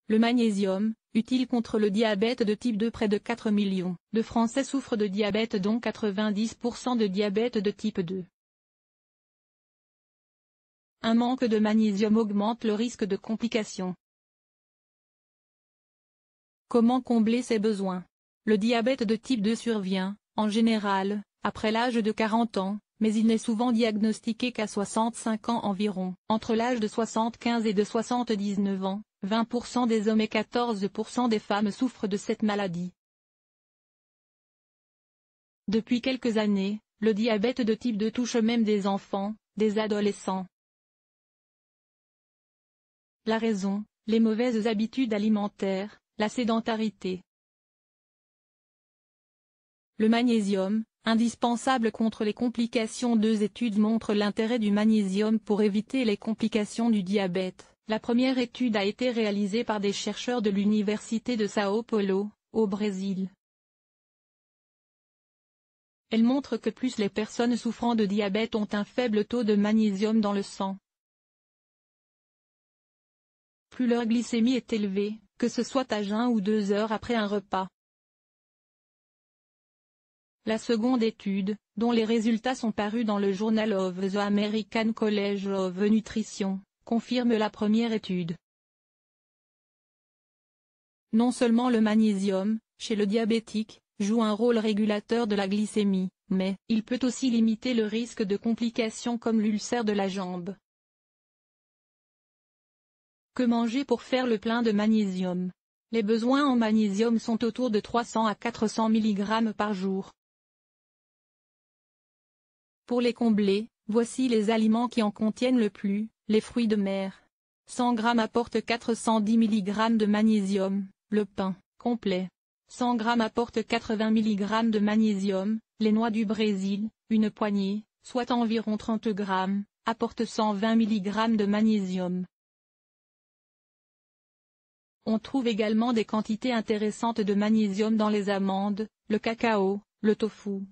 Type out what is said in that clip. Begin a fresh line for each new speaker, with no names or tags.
Le magnésium, utile contre le diabète de type 2. Près de 4 millions de Français souffrent de diabète, dont 90% de diabète de type 2. Un manque de magnésium augmente le risque de complications. Comment combler ces besoins? Le diabète de type 2 survient, en général, après l'âge de 40 ans, mais il n'est souvent diagnostiqué qu'à 65 ans environ. Entre l'âge de 75 et de 79 ans, 20% des hommes et 14% des femmes souffrent de cette maladie. Depuis quelques années, le diabète de type 2 touche même des enfants, des adolescents. La raison, les mauvaises habitudes alimentaires, la sédentarité. Le magnésium, indispensable contre les complications. 2 études montrent l'intérêt du magnésium pour éviter les complications du diabète. La première étude a été réalisée par des chercheurs de l'Université de São Paulo, au Brésil. Elle montre que plus les personnes souffrant de diabète ont un faible taux de magnésium dans le sang, plus leur glycémie est élevée, que ce soit à jeun ou 2 heures après un repas. La seconde étude, dont les résultats sont parus dans le Journal of the American College of Nutrition, confirme la première étude. Non seulement le magnésium, chez le diabétique, joue un rôle régulateur de la glycémie, mais il peut aussi limiter le risque de complications comme l'ulcère de la jambe. Que manger pour faire le plein de magnésium? Les besoins en magnésium sont autour de 300 à 400 mg par jour. Pour les combler, voici les aliments qui en contiennent le plus: les fruits de mer. 100 g apportent 410 mg de magnésium, le pain, complet. 100 g apporte 80 mg de magnésium, les noix du Brésil, une poignée, soit environ 30 g, apporte 120 mg de magnésium. On trouve également des quantités intéressantes de magnésium dans les amandes, le cacao, le tofu,